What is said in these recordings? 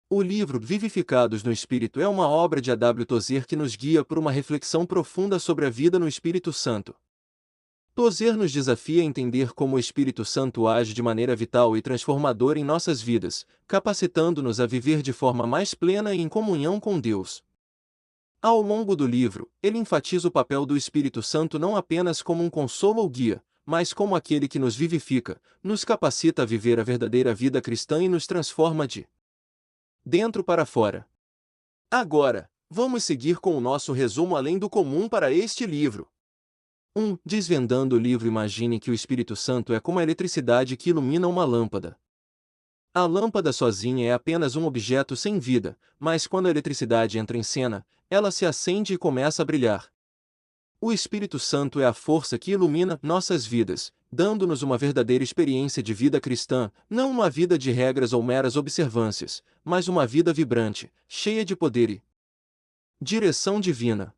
O livro Vivificados no Espírito é uma obra de A.W. Tozer que nos guia por uma reflexão profunda sobre a vida no Espírito Santo. Tozer nos desafia a entender como o Espírito Santo age de maneira vital e transformadora em nossas vidas, capacitando-nos a viver de forma mais plena e em comunhão com Deus. Ao longo do livro, ele enfatiza o papel do Espírito Santo não apenas como um consolo ou guia, mas como aquele que nos vivifica, nos capacita a viver a verdadeira vida cristã e nos transforma de dentro para fora. Agora, vamos seguir com o nosso resumo além do comum para este livro. 1. Desvendando o livro. Imagine que o Espírito Santo é como a eletricidade que ilumina uma lâmpada. A lâmpada sozinha é apenas um objeto sem vida, mas quando a eletricidade entra em cena, ela se acende e começa a brilhar. O Espírito Santo é a força que ilumina nossas vidas, dando-nos uma verdadeira experiência de vida cristã, não uma vida de regras ou meras observâncias, mas uma vida vibrante, cheia de poder e direção divina.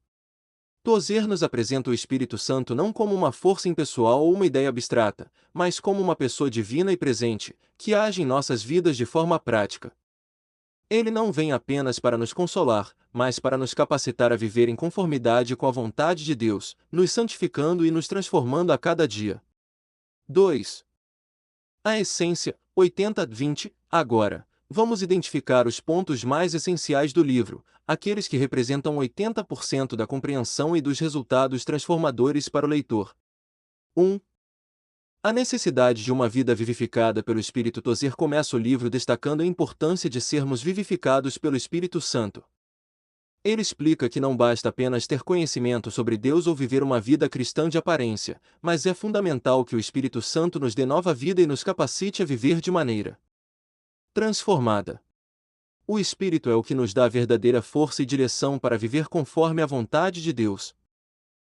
Tozer nos apresenta o Espírito Santo não como uma força impessoal ou uma ideia abstrata, mas como uma pessoa divina e presente, que age em nossas vidas de forma prática. Ele não vem apenas para nos consolar, mas para nos capacitar a viver em conformidade com a vontade de Deus, nos santificando e nos transformando a cada dia. 2. A essência, 80-20. Agora, vamos identificar os pontos mais essenciais do livro, aqueles que representam 80% da compreensão e dos resultados transformadores para o leitor. 1. A necessidade de uma vida vivificada pelo Espírito. Tozer começa o livro destacando a importância de sermos vivificados pelo Espírito Santo. Ele explica que não basta apenas ter conhecimento sobre Deus ou viver uma vida cristã de aparência, mas é fundamental que o Espírito Santo nos dê nova vida e nos capacite a viver de maneira transformada. O Espírito é o que nos dá a verdadeira força e direção para viver conforme a vontade de Deus.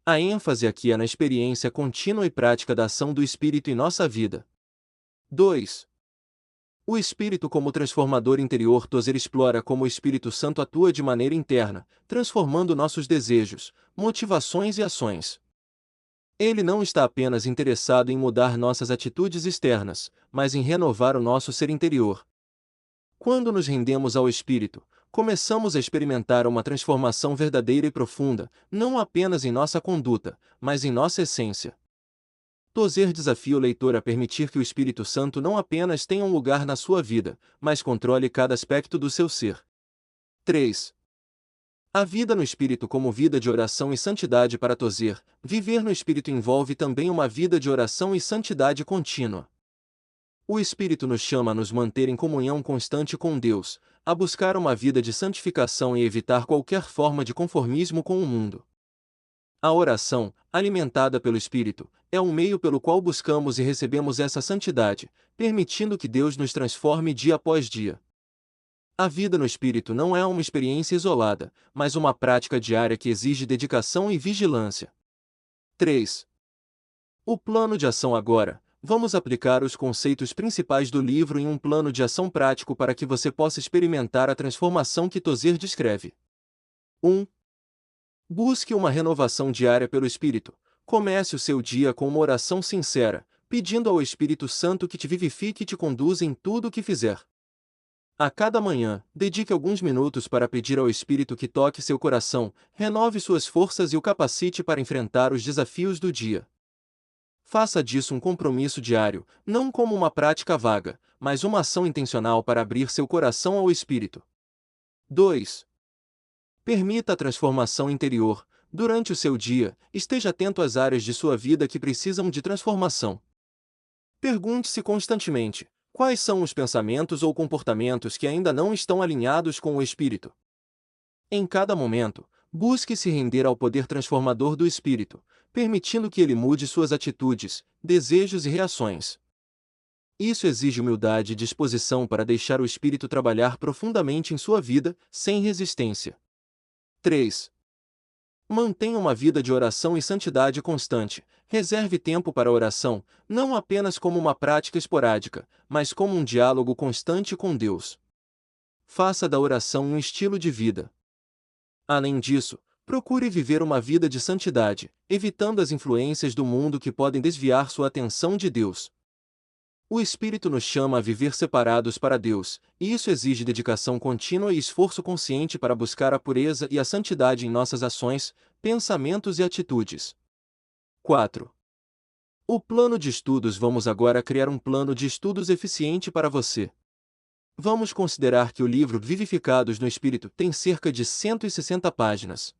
A ênfase aqui é na experiência contínua e prática da ação do Espírito em nossa vida. 2. O Espírito como transformador interior. Tozer explora como o Espírito Santo atua de maneira interna, transformando nossos desejos, motivações e ações. Ele não está apenas interessado em mudar nossas atitudes externas, mas em renovar o nosso ser interior. Quando nos rendemos ao Espírito, começamos a experimentar uma transformação verdadeira e profunda, não apenas em nossa conduta, mas em nossa essência. Tozer desafia o leitor a permitir que o Espírito Santo não apenas tenha um lugar na sua vida, mas controle cada aspecto do seu ser. 3. A vida no Espírito como vida de oração e santidade. Para Tozer, viver no Espírito envolve também uma vida de oração e santidade contínua. O Espírito nos chama a nos manter em comunhão constante com Deus, a buscar uma vida de santificação e evitar qualquer forma de conformismo com o mundo. A oração, alimentada pelo Espírito, é um meio pelo qual buscamos e recebemos essa santidade, permitindo que Deus nos transforme dia após dia. A vida no Espírito não é uma experiência isolada, mas uma prática diária que exige dedicação e vigilância. 3. O plano de ação. Agora, vamos aplicar os conceitos principais do livro em um plano de ação prático para que você possa experimentar a transformação que Tozer descreve. 1. Busque uma renovação diária pelo Espírito. Comece o seu dia com uma oração sincera, pedindo ao Espírito Santo que te vivifique e te conduza em tudo o que fizer. A cada manhã, dedique alguns minutos para pedir ao Espírito que toque seu coração, renove suas forças e o capacite para enfrentar os desafios do dia. Faça disso um compromisso diário, não como uma prática vaga, mas uma ação intencional para abrir seu coração ao Espírito. 2. Permita a transformação interior. Durante o seu dia, esteja atento às áreas de sua vida que precisam de transformação. Pergunte-se constantemente: quais são os pensamentos ou comportamentos que ainda não estão alinhados com o Espírito? Em cada momento, busque se render ao poder transformador do Espírito, permitindo que ele mude suas atitudes, desejos e reações. Isso exige humildade e disposição para deixar o Espírito trabalhar profundamente em sua vida, sem resistência. 3. Mantenha uma vida de oração e santidade constante. Reserve tempo para a oração, não apenas como uma prática esporádica, mas como um diálogo constante com Deus. Faça da oração um estilo de vida. Além disso, procure viver uma vida de santidade, evitando as influências do mundo que podem desviar sua atenção de Deus. O Espírito nos chama a viver separados para Deus, e isso exige dedicação contínua e esforço consciente para buscar a pureza e a santidade em nossas ações, pensamentos e atitudes. 4. O plano de estudos. Vamos agora criar um plano de estudos eficiente para você. Vamos considerar que o livro Vivificados no Espírito tem cerca de 160 páginas.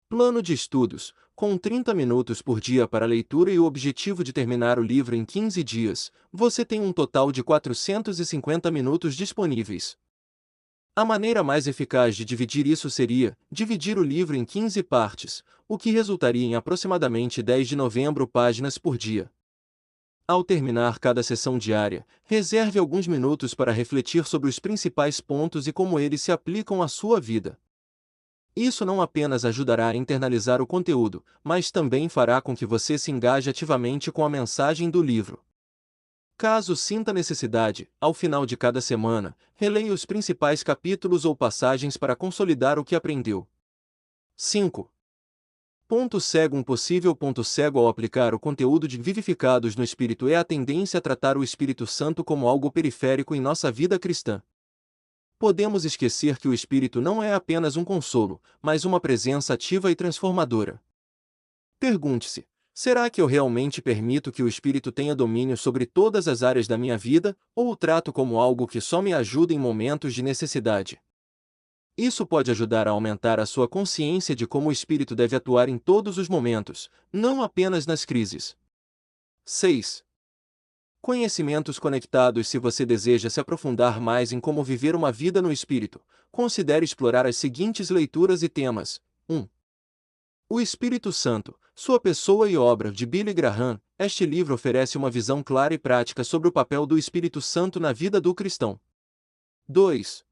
Plano de estudos, com 30 minutos por dia para leitura e o objetivo de terminar o livro em 15 dias, você tem um total de 450 minutos disponíveis. A maneira mais eficaz de dividir isso seria dividir o livro em 15 partes, o que resultaria em aproximadamente 10 de novembro páginas por dia. Ao terminar cada sessão diária, reserve alguns minutos para refletir sobre os principais pontos e como eles se aplicam à sua vida. Isso não apenas ajudará a internalizar o conteúdo, mas também fará com que você se engaje ativamente com a mensagem do livro. Caso sinta necessidade, ao final de cada semana, releia os principais capítulos ou passagens para consolidar o que aprendeu. 5. Ponto cego. Um possível ponto cego ao aplicar o conteúdo de Vivificados no Espírito é a tendência a tratar o Espírito Santo como algo periférico em nossa vida cristã. Podemos esquecer que o Espírito não é apenas um consolo, mas uma presença ativa e transformadora. Pergunte-se: será que eu realmente permito que o Espírito tenha domínio sobre todas as áreas da minha vida, ou o trato como algo que só me ajuda em momentos de necessidade? Isso pode ajudar a aumentar a sua consciência de como o Espírito deve atuar em todos os momentos, não apenas nas crises. 6. Conhecimentos conectados. Se você deseja se aprofundar mais em como viver uma vida no Espírito, considere explorar as seguintes leituras e temas. 1. O Espírito Santo, sua pessoa e obra, de Billy Graham. Este livro oferece uma visão clara e prática sobre o papel do Espírito Santo na vida do cristão. 2.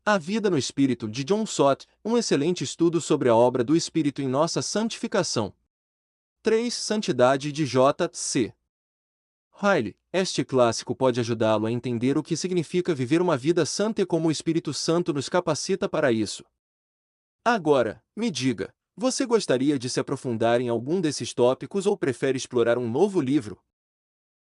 A Vida no Espírito, de John Stott, um excelente estudo sobre a obra do Espírito em nossa santificação. 3. Santidade, de J.C. Riley. Este clássico pode ajudá-lo a entender o que significa viver uma vida santa e como o Espírito Santo nos capacita para isso. Agora, me diga, você gostaria de se aprofundar em algum desses tópicos ou prefere explorar um novo livro?